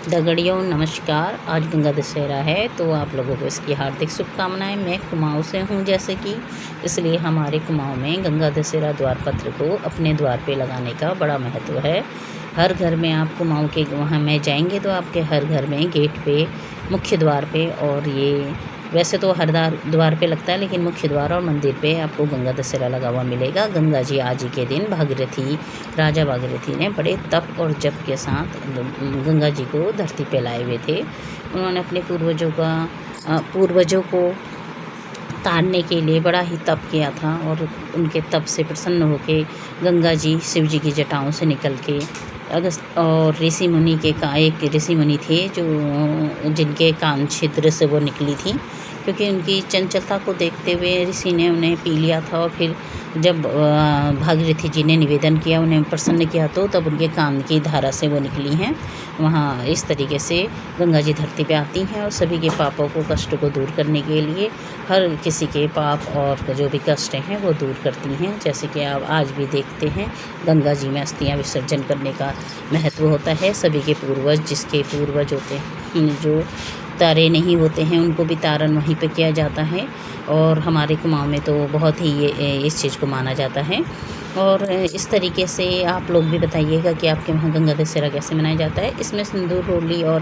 दगड़ियों नमस्कार। आज गंगा दशहरा है तो आप लोगों को इसकी हार्दिक शुभकामनाएं। मैं कुमाऊं से हूं जैसे कि, इसलिए हमारे कुमाऊं में गंगा दशहरा द्वार पत्र को अपने द्वार पे लगाने का बड़ा महत्व है। हर घर में आप कुमाऊं के वहाँ में जाएंगे तो आपके हर घर में गेट पे, मुख्य द्वार पे, और ये वैसे तो हर द्वार पे लगता है लेकिन मुख्य द्वार और मंदिर पे आपको गंगा दशहरा लगा हुआ मिलेगा। गंगा जी आज ही के दिन भागीरथी, राजा भागीरथी ने बड़े तप और जप के साथ गंगा जी को धरती पे लाए हुए थे। उन्होंने अपने पूर्वजों को तारने के लिए बड़ा ही तप किया था और उनके तप से प्रसन्न होकर गंगा जी शिव जी की जटाओं से निकल के अगस्त और ऋषि मुनि के एक ऋषि मुनि थे जो जिनके कान छिद्र से वो निकली थी, क्योंकि उनकी चंचलता को देखते हुए ऋषि ने उन्हें पी लिया था। और फिर जब भागीरथी जी ने निवेदन किया, उन्हें प्रसन्न किया, तो तब उनके कान की धारा से वो निकली हैं। वहाँ इस तरीके से गंगा जी धरती पे आती हैं और सभी के पापों को, कष्ट को दूर करने के लिए हर किसी के पाप और जो भी कष्ट हैं वो दूर करती हैं। जैसे कि आप आज भी देखते हैं गंगा जी में अस्थियाँ विसर्जन करने का महत्व होता है। सभी के पूर्वज, जिसके पूर्वज होते हैं जो तारे नहीं होते हैं, उनको भी तारन वहीं पे किया जाता है। और हमारे कुमाऊं में तो बहुत ही ये इस चीज़ को माना जाता है। और इस तरीके से आप लोग भी बताइएगा कि आपके वहाँ गंगा दशहरा कैसे मनाया जाता है। इसमें सिंदूर, रोली और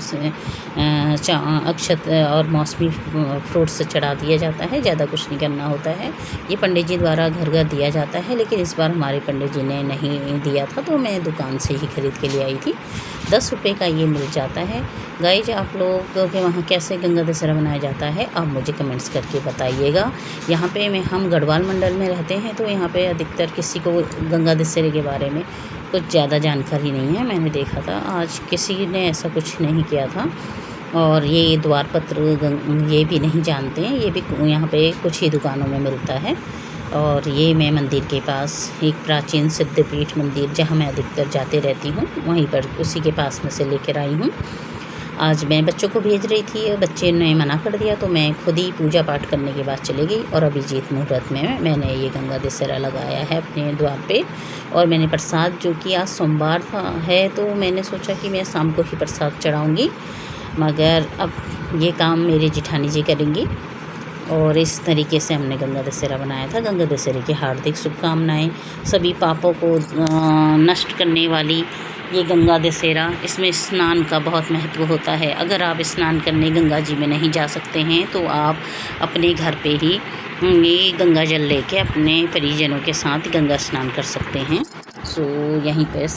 अक्षत और मौसमी फ्रूट्स चढ़ा दिया जाता है। ज़्यादा कुछ नहीं करना होता है। ये पंडित जी द्वारा घर घर दिया जाता है, लेकिन इस बार हमारे पंडित जी ने नहीं दिया था तो मैं दुकान से ही खरीद के ले आई थी। 10 रुपये का ये मिल जाता है। गाइज, आप लोगों के वहाँ कैसे गंगा दशहरा मनाया जाता है आप मुझे कमेंट्स करके बताइएगा। यहाँ पे हम गढ़वाल मंडल में रहते हैं तो यहाँ पे अधिकतर किसी को गंगा दशहरे के बारे में कुछ ज़्यादा जानकारी नहीं है। मैंने देखा था आज किसी ने ऐसा कुछ नहीं किया था। और ये द्वार पत्र ये भी नहीं जानते हैं, ये भी यहाँ पे कुछ ही दुकानों में मिलता है। और ये मैं मंदिर के पास एक प्राचीन सिद्धपीठ मंदिर जहाँ मैं अधिकतर जाते रहती हूँ, वहीं पर उसी के पास में से लेकर आई हूँ। आज मैं बच्चों को भेज रही थी, बच्चे ने मना कर दिया तो मैं खुद ही पूजा पाठ करने के बाद चली गई। और अभिजीत मुहूर्त में मैंने ये गंगा दशहरा लगाया है अपने द्वार पे। और मैंने प्रसाद, जो कि आज सोमवार है तो मैंने सोचा कि मैं शाम को ही प्रसाद चढ़ाऊँगी, मगर अब ये काम मेरी जिठानी जी करेंगी। और इस तरीके से हमने गंगा दशहरा बनाया था। गंगा दशहरे की हार्दिक शुभकामनाएँ। सभी पापों को नष्ट करने वाली ये गंगा दशहरा, इसमें स्नान का बहुत महत्व होता है। अगर आप स्नान करने गंगा जी में नहीं जा सकते हैं तो आप अपने घर पे ही ये गंगा जल लेके अपने परिजनों के साथ गंगा स्नान कर सकते हैं। सो यहीं पे